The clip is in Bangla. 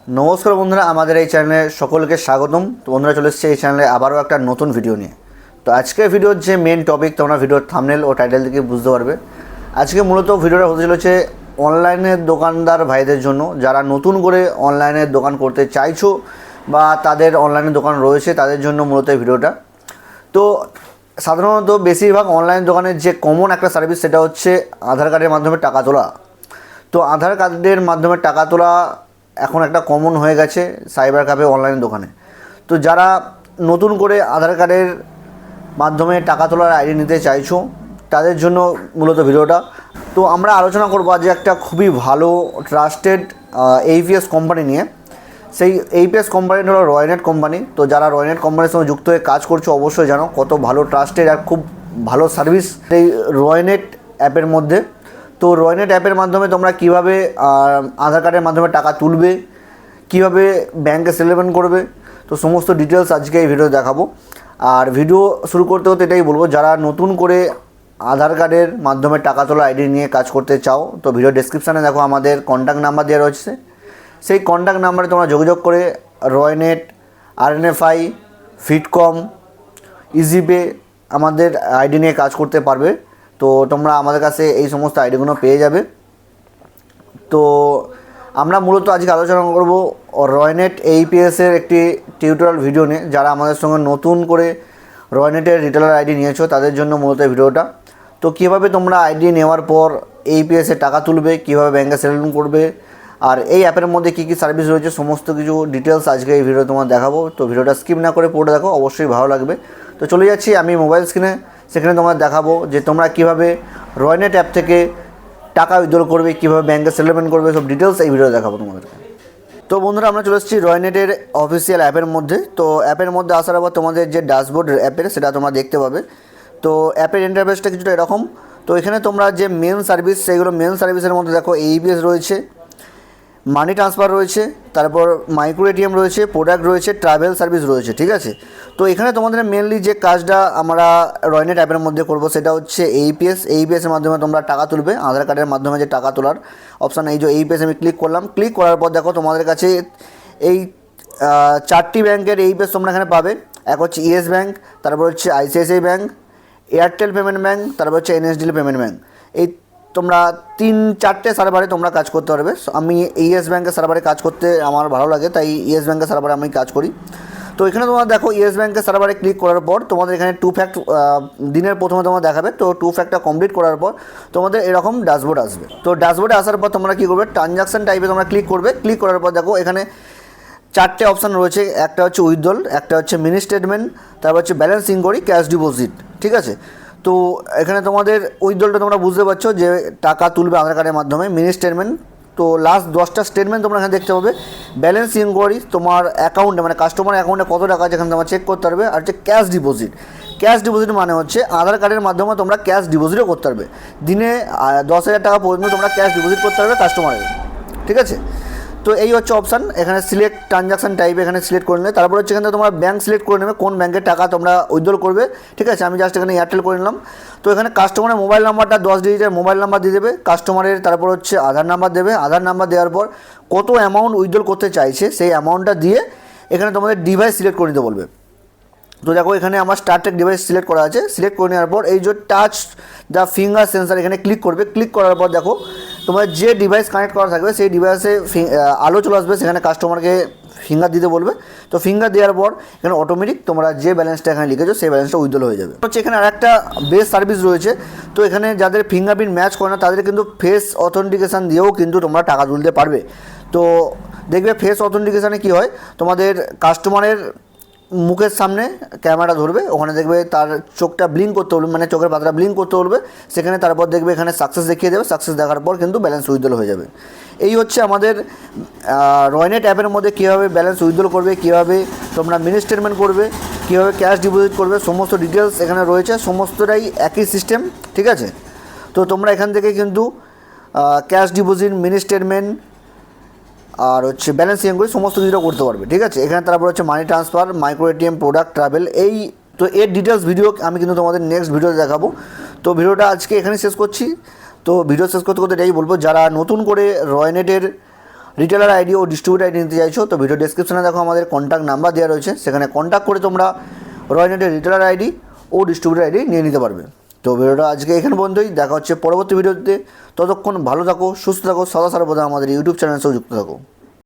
নমস্কার বন্ধুরা, আমাদের এই চ্যানেলে সকলকে স্বাগতম। তো বন্ধুরা, চলে এসেছে এই চ্যানেলে আবারও একটা নতুন ভিডিও নিয়ে। তো আজকের ভিডিওর যে মেন টপিক, তোমরা ভিডিওর থাম্বনেল ও টাইটেল থেকে বুঝতে পারবে। আজকে মূলত ভিডিওটা হতে চলেছে অনলাইনের দোকানদার ভাইদের জন্য, যারা নতুন করে অনলাইনের দোকান করতে চাইছো বা তাদের অনলাইনের দোকান রয়েছে, তাদের জন্য মূলত এই ভিডিওটা। তো সাধারণত বেশিরভাগ অনলাইন দোকানের যে কমন একটা সার্ভিস, সেটা হচ্ছে আধার কার্ডের মাধ্যমে টাকা তোলা। তো আধার কার্ডের মাধ্যমে টাকা তোলা এখন একটা কমন হয়ে গেছে সাইবার ক্যাফে অনলাইন দোকানে। তো যারা নতুন করে আধার কার্ডের মাধ্যমে টাকা তোলার আইডি নিতে চাইছো, তাদের জন্য মূলত ভিডিওটা। তো আমরা আলোচনা করবো আজ একটা খুবই ভালো ট্রাস্টেড এইপিএস কোম্পানি নিয়ে। সেই এইপিএস কোম্পানিটা হলো রয়নেট কোম্পানি। তো যারা রয়নেট কোম্পানির সঙ্গে যুক্ত হয়ে কাজ করছো, অবশ্যই জানো কত ভালো ট্রাস্টেড আর খুব ভালো সার্ভিস এই রয়নেট অ্যাপের মধ্যে। তো রয়নেট অ্যাপের মাধ্যমে তোমরা কীভাবে আধার কার্ডের মাধ্যমে টাকা তুলবে, কীভাবে ব্যাঙ্কে সেটেলমেন্ট করবে, তো সমস্ত ডিটেলস আজকে এই ভিডিও দেখাবো। আর ভিডিও শুরু করতে হতে এটাই বলবো, যারা নতুন করে আধার কার্ডের মাধ্যমে টাকা তোলা আইডি নিয়ে কাজ করতে চাও, তো ভিডিও ডেসক্রিপশানে দেখো আমাদের কন্ট্যাক্ট নাম্বার দেওয়া রয়েছে। সেই কন্ট্যাক্ট নাম্বারে তোমরা যোগাযোগ করে রয়নেট, আরএনএফআই, ফিটকম, ইজিপে আমাদের আইডি নিয়ে কাজ করতে পারবে। তো তোমরা আমাদের কাছে এই সমস্ত আইডিগুলো পেয়ে যাবে। তো আমরা মূলত আজকে আলোচনা করব রয়নেট এইপিএসের একটি টিউটোরিয়াল ভিডিও নিয়ে। যারা আমাদের সঙ্গে নতুন করে রয়নেটের রিটেলার আইডি নিয়েছো, তাদের জন্য মূলত এই ভিডিওটা। তো কীভাবে তোমরা আইডি নেওয়ার পর এইপিএসে টাকা তুলবে, কীভাবে ব্যাঙ্কে সেটেলমেন্ট করবে, আর এই অ্যাপের মধ্যে কী কী সার্ভিস রয়েছে, সমস্ত কিছু ডিটেলস আজকে এই ভিডিও তোমার দেখাবো। তো ভিডিওটা স্কিপ না করে পুরোটা দেখো, অবশ্যই ভালো লাগবে। তো চলে যাচ্ছি আমি মোবাইল স্ক্রিনে, সেখানে তোমার দেখাবো যে তোমরা কীভাবে রয়নেট অ্যাপ থেকে টাকা উইথড্র করবে, কীভাবে ব্যাঙ্কে সেটেলমেন্ট করবে, সব ডিটেলস এই ভিডিও দেখাবো তোমাদেরকে। তো বন্ধুরা, আমরা চলে এসেছি রয়নেটের অফিসিয়াল অ্যাপের মধ্যে। তো অ্যাপের মধ্যে আসার পর তোমাদের যে ড্যাশবোর্ড অ্যাপের, সেটা তোমরা দেখতে পাবে। তো অ্যাপের ইন্টারফেসটা কিছুটা এরকম। তো এখানে তোমরা যে মেন সার্ভিস, সেইগুলো মেন সার্ভিসের মধ্যে দেখো এইপিএস রয়েছে, মানি ট্রান্সফার রয়েছে, তারপর মাইক্রো এটিএম রয়েছে, প্রোডাক্ট রয়েছে, ট্রাভেল সার্ভিস রয়েছে, ঠিক আছে। তো এখানে তোমাদের মেনলি যে কাজটা আমরা রয়নেট অ্যাপের মধ্যে করব, সেটা হচ্ছে এইপিএসের মাধ্যমে তোমরা টাকা তুলবে। আধার কার্ডের মাধ্যমে যে টাকা তোলার অপশান, এই যে এইপিএস আমি ক্লিক করলাম। ক্লিক করার পর দেখো তোমাদের কাছে এই 4টি ব্যাঙ্কের এইপিএস তোমরা এখানে পাবে। এক হচ্ছে ইয়েস ব্যাঙ্ক, তারপর হচ্ছে ICICI bank, Airtel payment bank, তারপর হচ্ছে এনএসডিএল পেমেন্ট ব্যাঙ্ক। এই তোমরা 3-4টে সার্ভারে তোমরা কাজ করতে পারবে। আমি ইয়েস ব্যাঙ্কের সার্ভারে কাজ করতে আমার ভালো লাগে, তাই ইয়েস ব্যাঙ্কের সার্ভারে আমি কাজ করি। তো এখানে তোমরা দেখো ইয়েস ব্যাঙ্কের সার্ভারে ক্লিক করার পর তোমাদের এখানে 2 ফ্যাক্ট দিনের প্রথমে তোমার দেখাবে। তো 2 ফ্যাক্টটা কমপ্লিট করার পর তোমাদের এরকম ড্যাশবোর্ড আসবে। তো ড্যাশবোর্ডে আসার পর তোমরা কী করবে, ট্রানজাকশান টাইপে তোমরা ক্লিক করবে। ক্লিক করার পর দেখো এখানে 4টে অপশান রয়েছে। একটা হচ্ছে উইথড্রল, একটা হচ্ছে মিনি স্টেটমেন্ট, তারপর হচ্ছে ব্যালেন্স ইনকোয়ারি, ক্যাশ ডিপোজিট, ঠিক আছে। তো এখানে তোমাদের উইথড্রলটা তোমরা বুঝতে পারছো যে টাকা তুলবে আধার কার্ডের মাধ্যমে। মিনি স্টেটমেন্ট, তো লাস্ট 10টা স্টেটমেন্ট তোমরা এখানে দেখতে পাবে। ব্যালেন্স ইনকোয়ারি, তোমার অ্যাকাউন্টে মানে কাস্টমার অ্যাকাউন্টে কত টাকা আছে এখানে তোমরা চেক করতে পারবে। আর হচ্ছে ক্যাশ ডিপোজিট। ক্যাশ ডিপোজিট মানে হচ্ছে আধার কার্ডের মাধ্যমে তোমরা ক্যাশ ডিপোজিটও করতে পারবে। দিনে 10,000 টাকা পর্যন্ত তোমরা ক্যাশ ডিপোজিট করতে পারবে কাস্টমারের, ঠিক আছে। তো এই হচ্ছে অপশান। এখানে সিলেক্ট ট্রানজাকশান টাইপ এখানে সিলেক্ট করে নেবে। তারপর হচ্ছে এখানে তোমরা ব্যাঙ্ক সিলেক্ট করে নেবে, কোন ব্যাঙ্কের টাকা তোমরা উইথড্র করবে, ঠিক আছে। আমি জাস্ট এখানে এয়ারটেল করে নিলাম। তো এখানে কাস্টমারের মোবাইল নাম্বারটা 10 ডিজিটের মোবাইল নাম্বার দিয়ে দেবে কাস্টমারের। তারপর হচ্ছে আধার নাম্বার দেবে। আধার নাম্বার দেওয়ার পর কত অ্যামাউন্ট উইথড্র করতে চাইছে, সেই অ্যামাউন্টটা দিয়ে এখানে তোমাদের ডিভাইস সিলেক্ট করে নিতে বলবে। তো দেখো এখানে আমার স্টারটেক ডিভাইস সিলেক্ট করা আছে। সিলেক্ট করে নেওয়ার পর এই যে টাচ দ্য ফিঙ্গার সেন্সার, এখানে ক্লিক করবে। ক্লিক করার পর দেখো তোমার যে ডিভাইস কানেক্ট করা থাকবে, সেই ডিভাইসে আলো চলে আসবে। সেখানে কাস্টমারকে ফিঙ্গার দিতে বলবে। তো ফিঙ্গার দেওয়ার পর এখানে অটোমেটিক তোমরা যে ব্যালেন্সটা এখানে লিখেছো, সেই ব্যালেন্সটা উইথড্র হয়ে যাবে। হচ্ছে এখানে আরেকটা বেস্ট সার্ভিস রয়েছে। তো এখানে যাদের ফিঙ্গারপ্রিন্ট ম্যাচ করে না, তাদের কিন্তু ফেস অথেন্টিকেশান দিয়েও কিন্তু তোমরা টাকা তুলতে পারবে। তো দেখবে ফেস অথেন্টিকেশানে কী হয়, তোমাদের কাস্টমারের মুখের সামনে ক্যামেরা ধরবে, ওখানে দেখবে তার চোখটা ব্লিঙ্ক করতে বলবে, মানে চোখের পাতাটা ব্লিঙ্ক করতে বলবে। সেখানে তারপর দেখবে এখানে সাকসেস দেখিয়ে দেবে। সাকসেস দেখার পর কিন্তু ব্যালেন্স উইথড্র হয়ে যাবে। এই হচ্ছে আমাদের রয়নেট অ্যাপের মধ্যে কীভাবে ব্যালেন্স উইথড্র করবে, কীভাবে তোমরা মিনি স্টেটমেন্ট করবে, কীভাবে ক্যাশ ডিপোজিট করবে, সমস্ত ডিটেলস এখানে রয়েছে। সমস্তটাই একই সিস্টেম, ঠিক আছে। তো তোমরা এখান থেকে কিন্তু ক্যাশ ডিপোজিট, মিনি স্টেটমেন্ট আর হচ্ছে ব্যালেন্স ইনকোয়ারি সমস্ত কিছুটা করতে পারবে, ঠিক আছে। এখানে তারপর হচ্ছে money transfer, micro ATM, product, travel. এই তো এর ডিটেলস ভিডিও আমি কিন্তু তোমাদের নেক্সট ভিডিওতে দেখাবো। তো ভিডিওটা আজকে এখানে শেষ করছি। তো ভিডিও শেষ করতে করতে এটাই বলবো, যারা নতুন করে রয়নেটের রিটেলার আইডি ও ডিস্ট্রিবিউটার আইডি নিতে চাইছো, তো ভিডিও ডেসক্রিপশনে দেখো আমাদের কন্ট্যাক্ট নাম্বার দেওয়া রয়েছে, সেখানে কন্ট্যাক্ট করে তোমরা রয়নেটের রিটেলার আইডি ও ডিস্ট্রিবিউটার আইডি নিয়ে নিতে পারবে। তো ভিডিওটা আজকে এখানে পর্যন্তই, দেখা হচ্ছে পরবর্তী ভিডিওতে। ততক্ষণ ভালো থাকো, সুস্থ থাকো, সদা সর্বদা আমাদের ইউটিউব চ্যানেলের সাথে যুক্ত থাকো।